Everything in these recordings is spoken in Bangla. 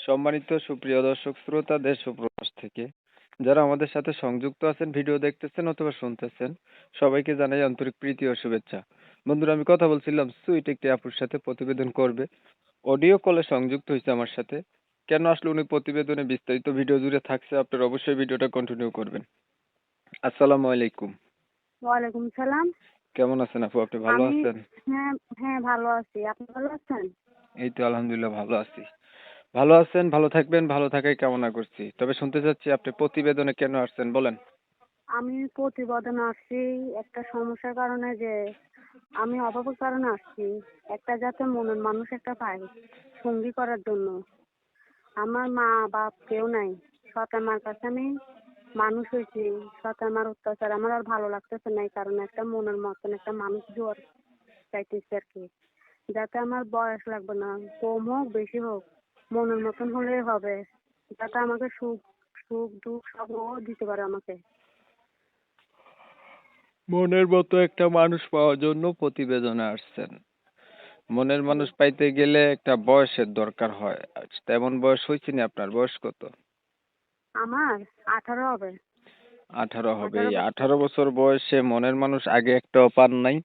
সম্মানিত সুপ্রিয় দর্শক শ্রোতা দেশ ও প্রবাস থেকে যারা আমাদের সাথে সংযুক্ত আছেন, ভিডিও দেখতেছেন অথবা শুনতেছেন, সবাইকে জানাই আন্তরিক প্রীতি ও শুভেচ্ছা। বন্ধুরা, আমি কথা বলছিলাম সুইট একটি আপুর সাথে, প্রতিবেদন করবে, অডিও কলে সংযুক্ত হয়েছে আমার সাথে। কেন আসলে উনি প্রতিবেদনে বিস্তারিত ভিডিও জুড়ে থাকছে, আপনারা অবশ্যই ভিডিওটা কন্টিনিউ করবেন। আসসালামু আলাইকুম। ওয়ালাইকুম সালাম। কেমন আছেন আপু? আপনি ভালো আমি আছেন? হ্যাঁ হ্যাঁ ভালো আছি। আপনি ভালো আছেন? এই তো আলহামদুলিল্লাহ ভালো আছি। ভালো আছেন, ভালো থাকবেন, ভালো থাকাই কামনা করছি। তবে শুনতে চাচ্ছি আপনি প্রতিবেদনে কেন আসছেন, বলেন। আমি প্রতিবেদন আসছি একটা সমস্যার কারণে, যে আমি অভাবের কারণে আসছি। একটা যাতে মনের মানুষ একটা পাই সঙ্গী করার জন্য। আমার মা বাপ কেউ নাই। সৎ মার কাছে আমি মানুষ হয়েছি। সৎ মার অত্যাচার আমার আর ভালো লাগতেছে না, এই কারণে একটা মনের মতন একটা মানুষ জোয়ার চাইতেছি আর কি। যাতে আমার বয়স লাগবে না, কম হোক বেশি হোক, মনের মতন হলেই হবে। যাতে আমাকে সুখ সুখ দুঃখ সব ও দিতে পারে আমাকে। মনের মতো একটা মানুষ পাওয়ার জন্য প্রতিবেদনে আসছেন। মনের মানুষ পাইতে গেলে একটা বয়সের দরকার হয়। আচ্ছা, তেমন বয়স হয়েছে না আপনার? বয়স কত? আমার 18 হবে। 18 হবে। এই 18 বছর। 18 বছর বয়সে মনের মানুষ আগে একটাও পান নাই?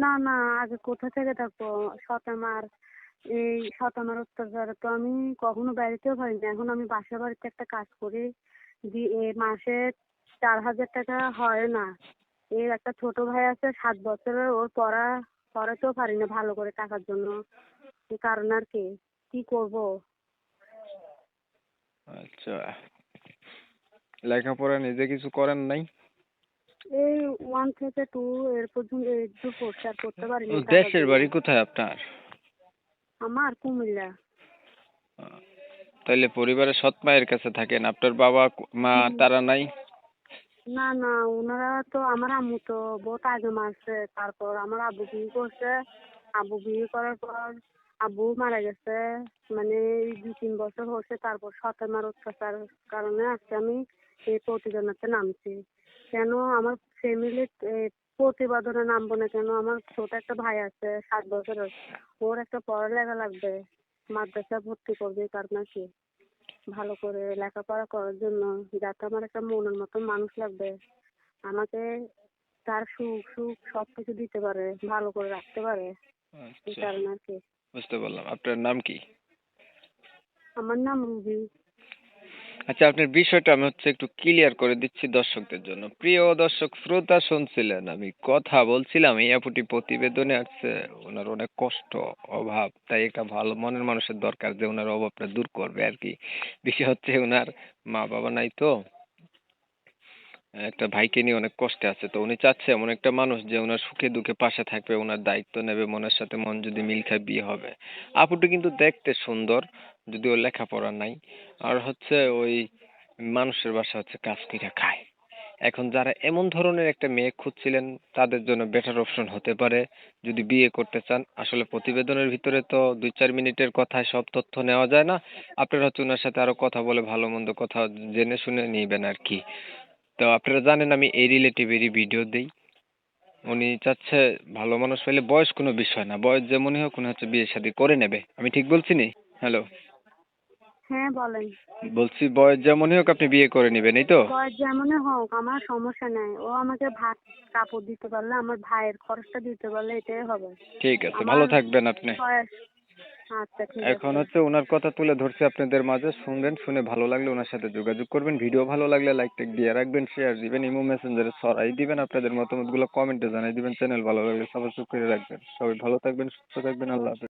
না না, আগে কোথা থেকে থাকবো? সৎ আমার এই সৎ আমার অত্যাচারে তো আমি কখনো বেড়াতেও পারিনি। এখন আমি বাসা বাড়িতে একটা কাজ করি, মাসে 4,000 টাকা হয় না। এর একটা ছোট ভাই আছে 7 বছরের, ওর পড়াতেও পারি না ভালো করে টাকার জন্য। এই কারণে আর কি কি করব। আচ্ছা, লেখাপড়া নিজে কিছু করেন নাই? এই 1 থেকে 2 এর পর্যন্ত একটু পড়তে আর করতে পারিনি টাকার দেশের জন্য। বাড়ি কোথায় আপনার? আমার কুমিল্লা। তাইলে পরিবারের সৎ মায়ের কাছে থাকেন, আপনার বাবা মা হুম। তারা নাই? না না, ওনারা তো আমার আম্মু তো বহুত আগে মারছে। তারপর আমার আব্বু বিয়ে করছে। আব্বু বিয়ে করার পর আব্বু মারা গেছে। মানে এই 2-3 বছর হচ্ছে। তারপর সৎমার অত্যাচার কারণে আজকে আমি এই প্রতিবেদনতে নামছি। কেন আমার ফ্যামিলির প্রতিবেদনে নামবো না কেন? আমার ছোট একটা ভাই আছে 7 বছরের। ওর একটা পড়ালেখা লাগবে, মাদ্রাসা ভর্তি করবে। এই কারণে কি ভালো করে লেখাপড়া করার জন্য, যাতে আমার একটা মনের মতো মানুষ লাগবে আমাকে, তার সুখ সুখ সবকিছু দিতে পারে, ভালো করে রাখতে পারে। এই আচ্ছা, কারণে আর কি। বুঝতে পারলাম। আপনার নাম কি? আমার নাম রুবি। আচ্ছা, আপনার বিষয়টা আমি একটু ক্লিয়ার করে দিচ্ছি দর্শকদের জন্য। প্রিয় দর্শক শ্রোতা, শুনছিলেন আমি কথা বলছিলাম, এই আপুটি প্রতিবেদনে আসছে। ওনার অনেক কষ্ট, অভাব, তাই একটা ভালো মনের মানুষের দরকার যে ওনার অভাবটা দূর করবে আর কি। বিষয় হচ্ছে ওনার মা বাবা নাই তো, একটা ভাইকে নিয়ে অনেক কষ্টে আছে। তো উনি চাচ্ছে এমন একটা মানুষ যে ওনার সুখে দুঃখে পাশে থাকবে, ওনার দায়িত্ব নেবে, মনের সাথে মন যদি মিল খায় বিয়ে হবে। আপুটি কিন্তু দেখতে সুন্দর, যদিও লেখাপড়া নাই। আর ওই মানুষের বাসা কাজ কইরা খায়। এখন যারা এমন ধরনের একটা মেয়ে খুঁজছিলেন, তাদের জন্য বেটার অপশন হতে পারে যদি বিয়ে করতে চান। আসলে প্রতিবেদনের ভিতরে তো 2-4 মিনিটের কথায় সব তথ্য নেওয়া যায় না। আপনারা ওনার সাথে আরো কথা বলে ভালো মন্দ কথা জেনে শুনে নিবেন আর কি। তো আপনারা জানেন আমি এই রিলেটিভেরই ভিডিও দেই। উনি চাচ্ছে ভালো মানুষ পেলে বয়স কোনো বিষয় না, বয়স যেমনই হোক উনি বিয়ে শাদী করে নেবে। আমি ঠিক বলছি নি? হ্যালো, হ্যাঁ বলেন। বলছি বয়স যেমনই হোক আপনি বিয়ে করে নেবেন, এই তো? বয়স যেমনই হোক আমার সমস্যা নাই। ও আমাকে ভাত কাপড় দিতে পারলে, আমার ভাইয়ের খরচটা দিতে পারলে এটাই হবে ঠিক আছে, আমার। ভালো থাকবেন আপনি। বয়স আচ্ছা ঠিক এখন আছে। ওনার কথা তুলে ধরছি আপনাদের মাঝে, শুনবেন, শুনে ভালো লাগলে ওনার সাথে যোগাযোগ করবেন। ভিডিও ভালো লাগলে লাইক টেক দিয়ে রাখবেন, শেয়ার দিবেন, ইমো মেসেঞ্জারে ছড়াই দিবেন, আপনাদের মতামতগুলো কমেন্টে জানাই দিবেন। চ্যানেল ভালো লাগলে সাবস্ক্রাইব করে রাখবেন। সবাই ভালো থাকবেন, সুস্থ থাকবেন। আল্লাহ হাফেজ।